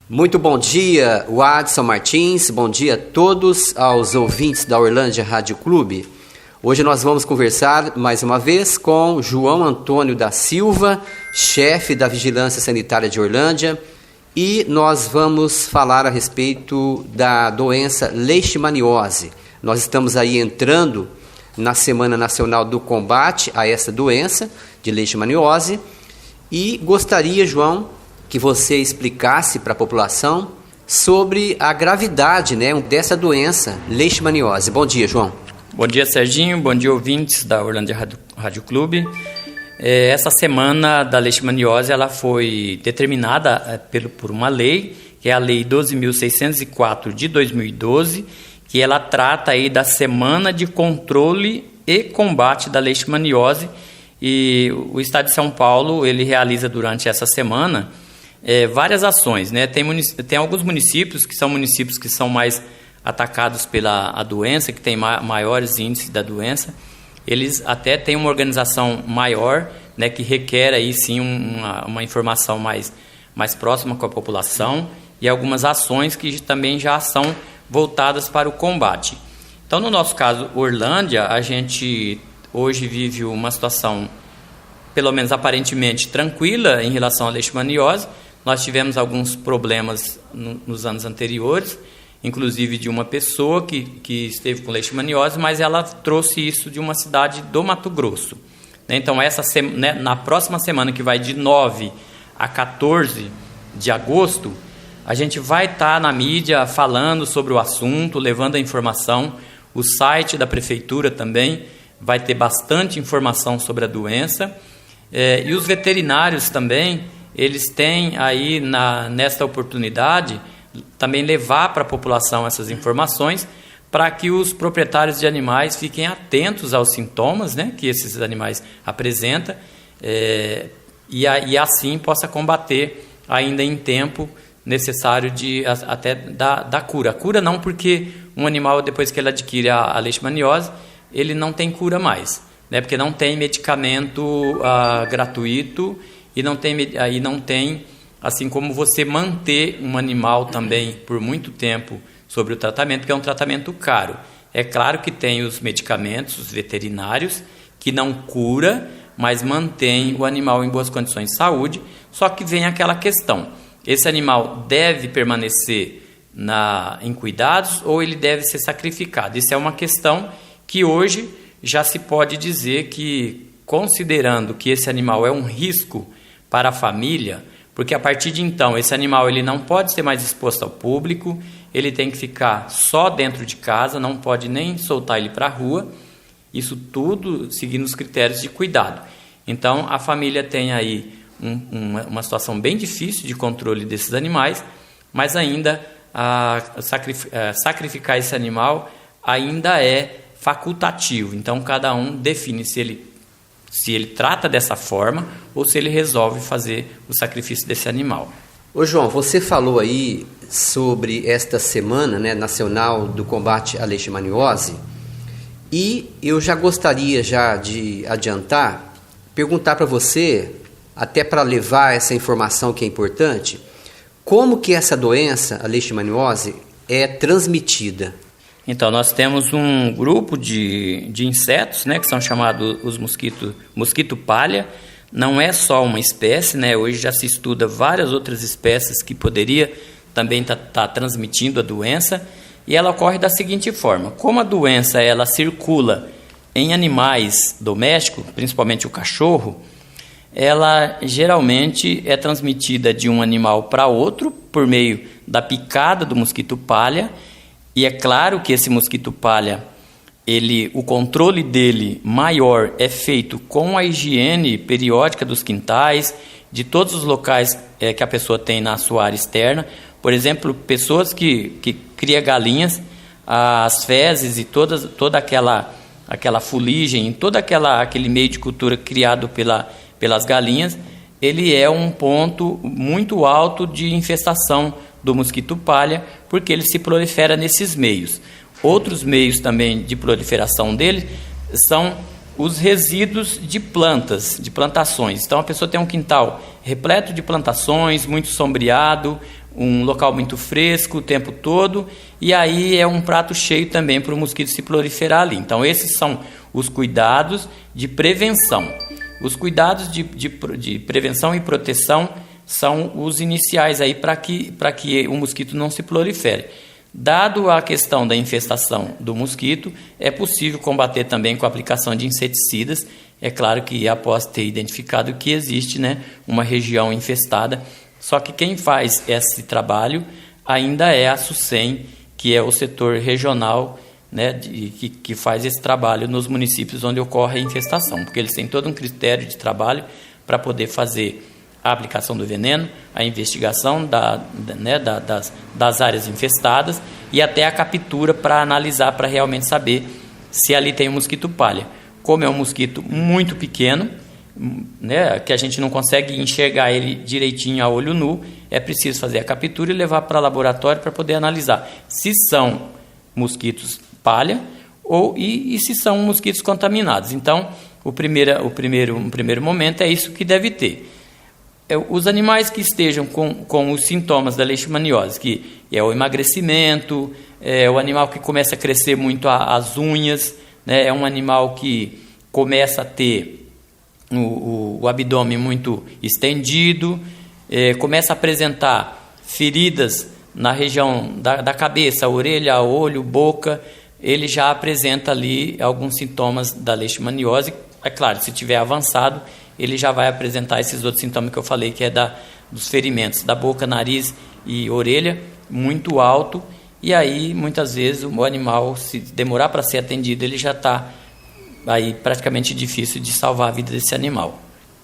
Muito bom dia, Wadson Martins, bom dia a todos aos ouvintes da Orlândia Rádio Clube. Hoje nós vamos conversar mais uma vez com João Antônio da Silva, chefe da Vigilância Sanitária de Orlândia, e nós vamos falar a respeito da doença leishmaniose. Nós estamos aí entrando na Semana Nacional do Combate a essa doença de leishmaniose e gostaria, João, que você explicasse para a população sobre a gravidade, dessa doença, leishmaniose. Bom dia, João. Bom dia, Serginho. Bom dia, ouvintes da Orlândia Rádio Clube. Essa semana da leishmaniose ela foi determinada por uma lei, que é a Lei 12.604 de 2012, que ela trata aí da Semana de Controle e Combate da Leishmaniose, e o Estado de São Paulo ele realiza durante essa semana várias ações, né? Tem alguns municípios que são mais atacados pela doença, que tem maiores índices da doença. Eles até têm uma organização maior, né, que requer aí sim uma informação mais próxima com a população e algumas ações que também já são voltadas para o combate. Então, no nosso caso, Orlândia, a gente hoje vive uma situação, pelo menos aparentemente, tranquila em relação à leishmaniose. Nós tivemos alguns problemas nos anos anteriores, inclusive de uma pessoa que esteve com leishmaniose, mas ela trouxe isso de uma cidade do Mato Grosso. Então, na próxima semana, que vai de 9 a 14 de agosto, a gente vai estar na mídia falando sobre o assunto, levando a informação. O site da prefeitura também vai ter bastante informação sobre a doença. E os veterinários também, eles têm aí, nesta oportunidade, também levar para a população essas informações, para que os proprietários de animais fiquem atentos aos sintomas, né, que esses animais apresentam, e assim possa combater ainda em tempo necessário até da cura. A cura não, porque um animal, depois que ele adquire a leishmaniose, ele não tem cura mais, né, porque não tem medicamento gratuito e não tem, assim como você manter um animal também por muito tempo sobre o tratamento, que é um tratamento caro. É claro que tem os medicamentos, os veterinários, que não cura, mas mantém o animal em boas condições de saúde, só que vem aquela questão: esse animal deve permanecer em cuidados ou ele deve ser sacrificado? Isso é uma questão que hoje já se pode dizer que, considerando que esse animal é um risco para a família, porque a partir de então esse animal ele não pode ser mais exposto ao público, ele tem que ficar só dentro de casa, não pode nem soltar ele para a rua, isso tudo seguindo os critérios de cuidado. Então a família tem aí uma situação bem difícil de controle desses animais, mas ainda sacrificar esse animal ainda é facultativo. Então cada um define se ele trata dessa forma ou se ele resolve fazer o sacrifício desse animal. Ô João, você falou aí sobre esta Semana, Nacional do Combate à Leishmaniose, e eu já gostaria de adiantar, perguntar para você, até para levar essa informação que é importante, como que essa doença, a leishmaniose, é transmitida? Então, nós temos um grupo de insetos, né, que são chamados os mosquito palha. Não é só uma espécie, né? Hoje já se estuda várias outras espécies que poderia também estar transmitindo a doença, e ela ocorre da seguinte forma: como a doença ela circula em animais domésticos, principalmente o cachorro, ela geralmente é transmitida de um animal para outro por meio da picada do mosquito palha. E é claro que esse mosquito palha, o controle dele maior é feito com a higiene periódica dos quintais, de todos os locais que a pessoa tem na sua área externa. Por exemplo, pessoas que criam galinhas, as fezes e toda aquela fuligem, aquele meio de cultura criado pelas galinhas, ele é um ponto muito alto de infestação do mosquito palha, porque ele se prolifera nesses meios. Outros meios também de proliferação dele são os resíduos de plantas, de plantações. Então a pessoa tem um quintal repleto de plantações, muito sombreado, um local muito fresco o tempo todo, e aí é um prato cheio também para o mosquito se proliferar ali. Então, esses são os cuidados de prevenção. Os cuidados de prevenção e proteção são os iniciais aí para que o mosquito não se prolifere. Dado a questão da infestação do mosquito, é possível combater também com a aplicação de inseticidas. É claro que após ter identificado que existe, né, uma região infestada, só que quem faz esse trabalho ainda é a SUSEM, que é o setor regional, né, que faz esse trabalho nos municípios onde ocorre a infestação, porque eles têm todo um critério de trabalho para poder fazer a aplicação do veneno, a investigação das áreas infestadas e até a captura para analisar, para realmente saber se ali tem um mosquito palha. Como é um mosquito muito pequeno, né, que a gente não consegue enxergar ele direitinho a olho nu, é preciso fazer a captura e levar para o laboratório para poder analisar se são mosquitos palha e se são mosquitos contaminados. Então, um primeiro momento é isso que deve ter. Os animais que estejam com os sintomas da leishmaniose, que é o emagrecimento, é o animal que começa a crescer muito as unhas, né, é um animal que começa a ter o abdômen muito estendido, começa a apresentar feridas na região da cabeça, orelha, olho, boca, ele já apresenta ali alguns sintomas da leishmaniose. É claro, se tiver avançado, ele já vai apresentar esses outros sintomas que eu falei, que é dos ferimentos da boca, nariz e orelha, muito alto, e aí muitas vezes o animal, se demorar para ser atendido, ele já está aí praticamente difícil de salvar a vida desse animal.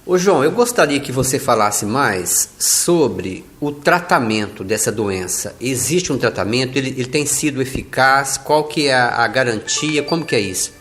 Ô João, eu gostaria que você falasse mais sobre o tratamento dessa doença. Existe um tratamento? Ele tem sido eficaz? Qual que é a garantia? Como que é isso?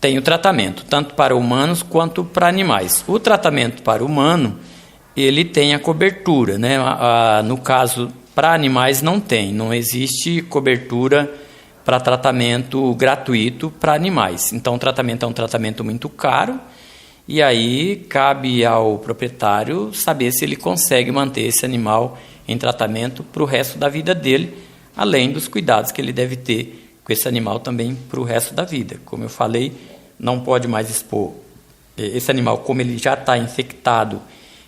Tem o tratamento, tanto para humanos quanto para animais. O tratamento para o humano, ele tem a cobertura, né? No caso, para animais não tem, não existe cobertura para tratamento gratuito para animais. Então, o tratamento é um tratamento muito caro, e aí cabe ao proprietário saber se ele consegue manter esse animal em tratamento para o resto da vida dele, além dos cuidados que ele deve ter com esse animal também para o resto da vida. Como eu falei, não pode mais expor esse animal, como ele já está infectado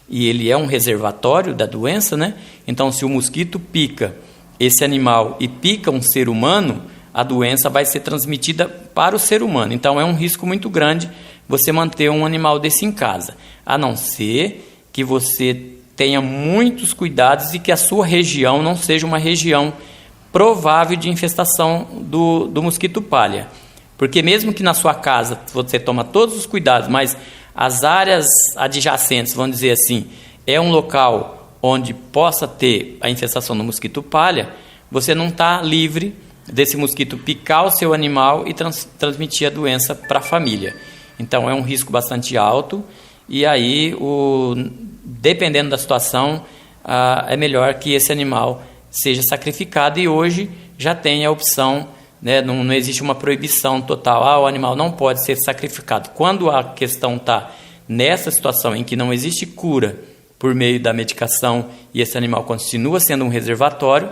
e ele é um reservatório da doença, né? Então, se o mosquito pica esse animal e pica um ser humano, a doença vai ser transmitida para o ser humano. Então, é um risco muito grande você manter um animal desse em casa, a não ser que você tenha muitos cuidados e que a sua região não seja uma região provável de infestação do mosquito palha. Porque mesmo que na sua casa você toma todos os cuidados, mas as áreas adjacentes, vamos dizer assim, é um local onde possa ter a infestação do mosquito palha, você não está livre desse mosquito picar o seu animal e transmitir a doença para a família. Então é um risco bastante alto, e aí, dependendo da situação, é melhor que esse animal seja sacrificado, e hoje já tem a opção, né, não existe uma proibição total, o animal não pode ser sacrificado. Quando a questão está nessa situação em que não existe cura por meio da medicação e esse animal continua sendo um reservatório,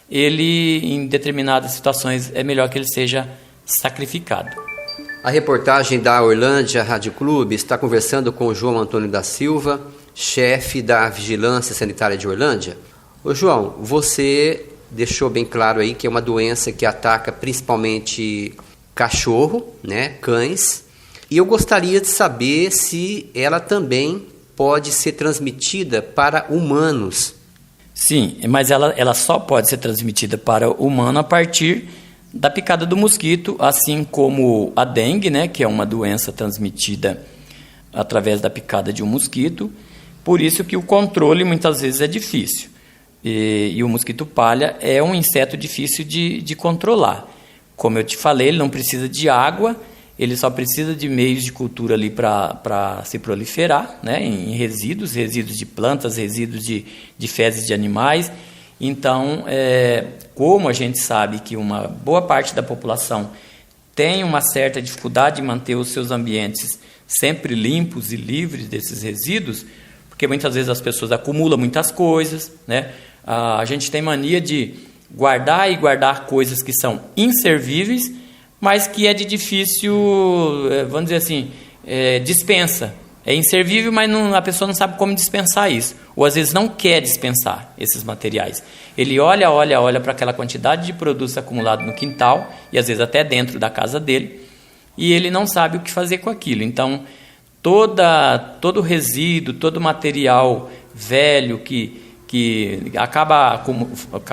ele, em determinadas situações, é melhor que ele seja sacrificado. A reportagem da Orlândia Rádio Clube está conversando com o João Antônio da Silva, chefe da Vigilância Sanitária de Orlândia. Ô João, você deixou bem claro aí que é uma doença que ataca principalmente cachorro, né, cães, e eu gostaria de saber se ela também pode ser transmitida para humanos. Sim, mas ela só pode ser transmitida para o humano a partir da picada do mosquito, assim como a dengue, né, que é uma doença transmitida através da picada de um mosquito. Por isso que o controle muitas vezes é difícil. E o mosquito palha é um inseto difícil de controlar. Como eu te falei, ele não precisa de água, ele só precisa de meios de cultura ali para se proliferar, né, em resíduos de plantas, resíduos de fezes de animais. Então, como a gente sabe que uma boa parte da população tem uma certa dificuldade de manter os seus ambientes sempre limpos e livres desses resíduos, porque muitas vezes as pessoas acumulam muitas coisas, né? A gente tem mania de guardar coisas que são inservíveis, mas que é de difícil, vamos dizer assim, dispensa. É inservível, mas a pessoa não sabe como dispensar isso. Ou às vezes não quer dispensar esses materiais. Ele olha para aquela quantidade de produtos acumulados no quintal, e às vezes até dentro da casa dele, e ele não sabe o que fazer com aquilo. Então, todo resíduo, todo material velho que acaba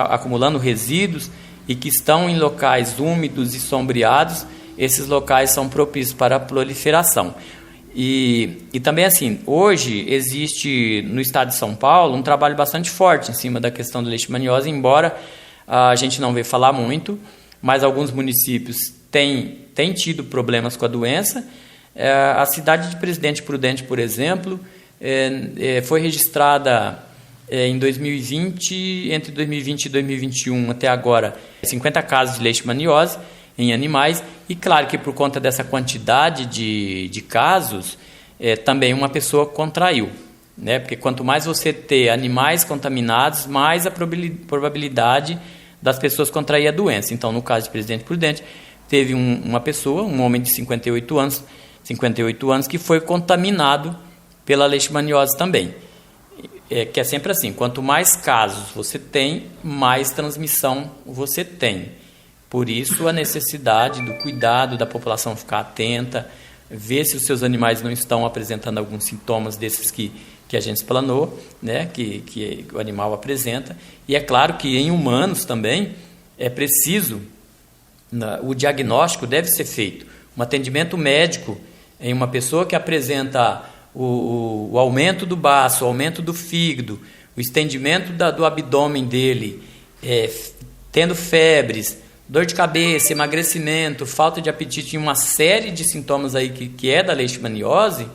acumulando resíduos e que estão em locais úmidos e sombreados, esses locais são propícios para a proliferação. E também assim, hoje existe no estado de São Paulo um trabalho bastante forte em cima da questão da leishmaniose, embora a gente não vê falar muito, mas alguns municípios têm tido problemas com a doença. A cidade de Presidente Prudente, por exemplo, foi registrada em 2020, entre 2020 e 2021 até agora, 50 casos de leishmaniose em animais, e claro que por conta dessa quantidade de casos, também uma pessoa contraiu, né? Porque quanto mais você ter animais contaminados, mais a probabilidade das pessoas contrair a doença. Então, no caso de Presidente Prudente, teve uma pessoa, um homem de 58 anos, que foi contaminado pela leishmaniose também. Que é sempre assim, quanto mais casos você tem, mais transmissão você tem. Por isso, a necessidade do cuidado da população ficar atenta, ver se os seus animais não estão apresentando alguns sintomas desses que a gente explanou, né, que o animal apresenta. E é claro que em humanos também é preciso, o diagnóstico deve ser feito. Um atendimento médico em uma pessoa que apresenta o aumento do baço, o aumento do fígado, o estendimento do abdômen dele, tendo febres, dor de cabeça, emagrecimento, falta de apetite e uma série de sintomas aí que é da leishmaniose,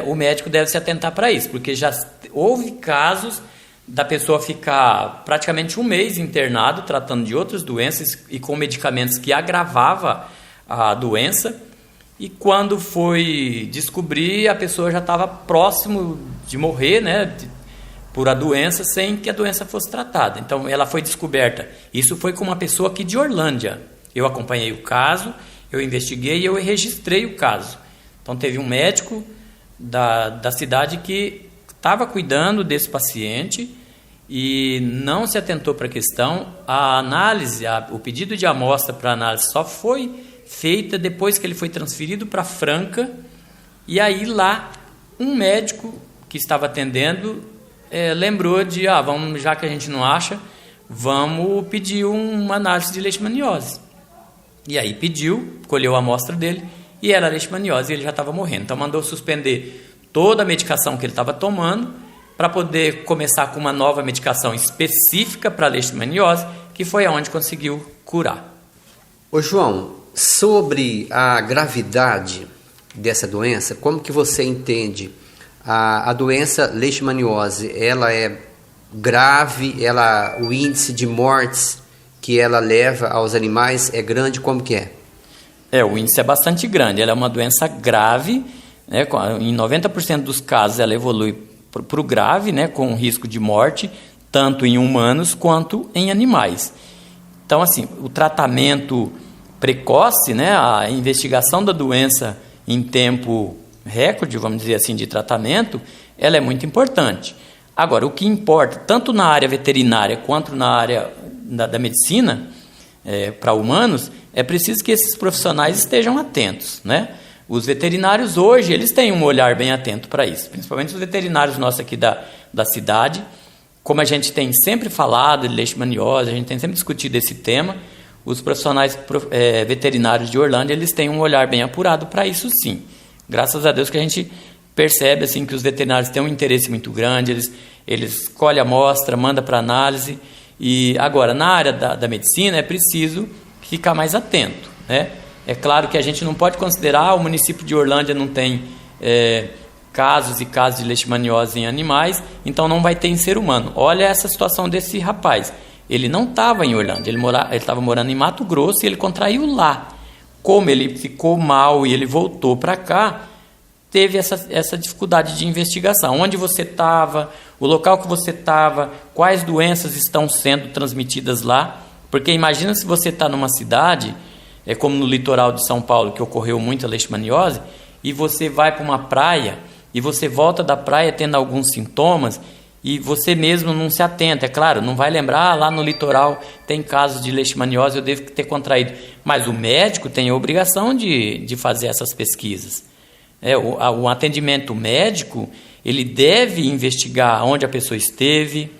o médico deve se atentar para isso, porque já houve casos da pessoa ficar praticamente um mês internado tratando de outras doenças e com medicamentos que agravavam a doença, e quando foi descobrir, a pessoa já estava próximo de morrer, né, por a doença, sem que a doença fosse tratada. Então, ela foi descoberta. Isso foi com uma pessoa aqui de Orlândia. Eu acompanhei o caso, eu investiguei e eu registrei o caso. Então, teve um médico da cidade que estava cuidando desse paciente e não se atentou para a questão. A análise, o pedido de amostra para análise só foi feita depois que ele foi transferido para Franca, e aí lá um médico que estava atendendo lembrou de, já que a gente não acha, vamos pedir uma análise de leishmaniose. E aí pediu, colheu a amostra dele, e era leishmaniose, e ele já estava morrendo. Então mandou suspender toda a medicação que ele estava tomando, para poder começar com uma nova medicação específica para a leishmaniose, que foi aonde conseguiu curar. Ô João, sobre a gravidade dessa doença, como que você entende? A doença leishmaniose, ela é grave, o índice de mortes que ela leva aos animais é grande, como que é? O índice é bastante grande, ela é uma doença grave, né? Em 90% dos casos ela evolui para o grave, né? Com risco de morte, tanto em humanos quanto em animais. Então, assim, o tratamento precoce, né? A investigação da doença em tempo recorde, vamos dizer assim, de tratamento, ela é muito importante. Agora, o que importa, tanto na área veterinária quanto na área da medicina, para humanos, é preciso que esses profissionais estejam atentos, né? Os veterinários hoje, eles têm um olhar bem atento para isso, principalmente os veterinários nossos aqui da cidade. Como a gente tem sempre falado de leishmaniose, a gente tem sempre discutido esse tema, os profissionais veterinários de Orlândia, eles têm um olhar bem apurado para isso sim. Graças a Deus que a gente percebe assim, que os veterinários têm um interesse muito grande, eles colhem a amostra, mandam para análise. E agora, na área da medicina, é preciso ficar mais atento, né? É claro que a gente não pode considerar o município de Orlândia não tem casos e casos de leishmaniose em animais, então não vai ter em ser humano. Olha essa situação desse rapaz. Ele não estava em Orlândia, ele estava morando em Mato Grosso e ele contraiu lá. Como ele ficou mal e ele voltou para cá, teve essa dificuldade de investigação. Onde você estava, o local que você estava, quais doenças estão sendo transmitidas lá, porque imagina se você está numa cidade, como no litoral de São Paulo, que ocorreu muito a leishmaniose, e você vai para uma praia, e você volta da praia tendo alguns sintomas, e você mesmo não se atenta, é claro, não vai lembrar, lá no litoral tem casos de leishmaniose, eu devo ter contraído. Mas o médico tem a obrigação de fazer essas pesquisas. O atendimento médico, ele deve investigar onde a pessoa esteve,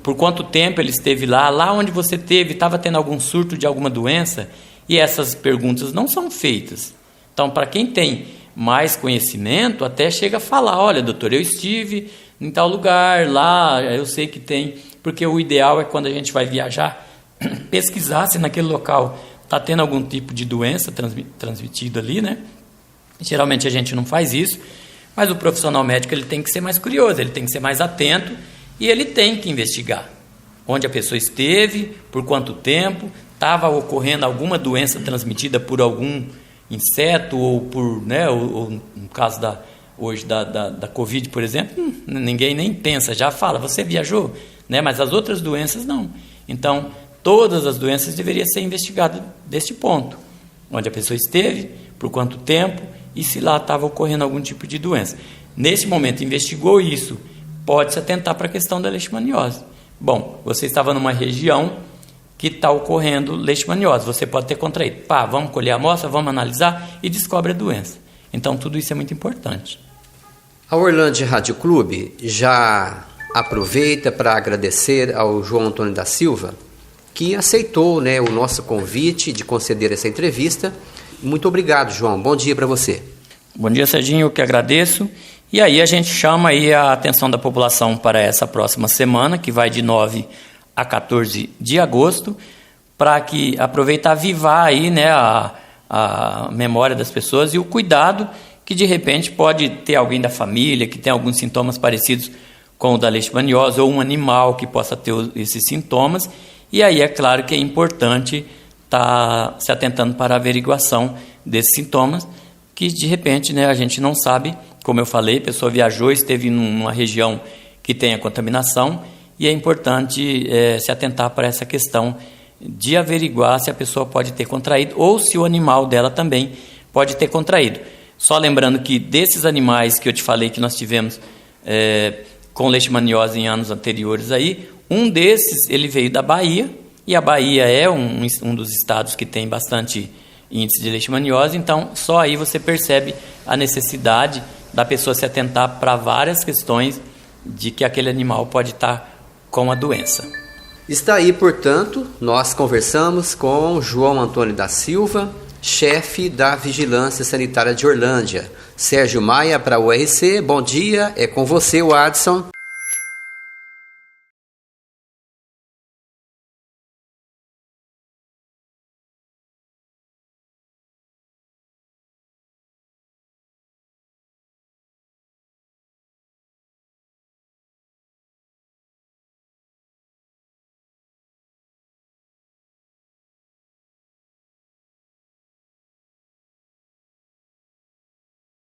por quanto tempo ele esteve lá onde você estava tendo algum surto de alguma doença, e essas perguntas não são feitas. Então, para quem tem mais conhecimento, até chega a falar, olha, doutor, eu estive em tal lugar, lá, eu sei que tem, porque o ideal é quando a gente vai viajar, pesquisar se naquele local está tendo algum tipo de doença transmitida ali, né? Geralmente a gente não faz isso, mas o profissional médico ele tem que ser mais curioso, ele tem que ser mais atento e ele tem que investigar onde a pessoa esteve, por quanto tempo, estava ocorrendo alguma doença transmitida por algum inseto ou por, né, ou no caso hoje da Covid, por exemplo, ninguém nem pensa, já fala, você viajou, né? Mas as outras doenças não. Então, todas as doenças deveriam ser investigadas deste ponto, onde a pessoa esteve, por quanto tempo e se lá estava ocorrendo algum tipo de doença. Nesse momento, investigou isso, pode-se atentar para a questão da leishmaniose. Bom, você estava numa região que está ocorrendo leishmaniose, você pode ter contraído. Vamos colher a amostra, vamos analisar e descobre a doença. Então, tudo isso é muito importante. A Orlândia Rádio Clube já aproveita para agradecer ao João Antônio da Silva, que aceitou, né, o nosso convite de conceder essa entrevista. Muito obrigado, João. Bom dia para você. Bom dia, Serginho. Eu que agradeço. E aí a gente chama aí a atenção da população para essa próxima semana, que vai de 9 a 14 de agosto, para que aproveitar avivar aí, né, a memória das pessoas e o cuidado que de repente pode ter alguém da família que tem alguns sintomas parecidos com o da leishmaniose ou um animal que possa ter esses sintomas. E aí é claro que é importante estar se atentando para a averiguação desses sintomas, que de repente, né, a gente não sabe, como eu falei, a pessoa viajou, esteve numa região que tem a contaminação, e é importante se atentar para essa questão de averiguar se a pessoa pode ter contraído ou se o animal dela também pode ter contraído. Só lembrando que desses animais que eu te falei que nós tivemos com leishmaniose em anos anteriores aí, um desses ele veio da Bahia, e a Bahia é um dos estados que tem bastante índice de leishmaniose, então só aí você percebe a necessidade da pessoa se atentar para várias questões de que aquele animal pode estar com a doença. Está aí, portanto, nós conversamos com João Antônio da Silva, chefe da Vigilância Sanitária de Orlândia. Sérgio Maia para o URC, bom dia, é com você, Watson.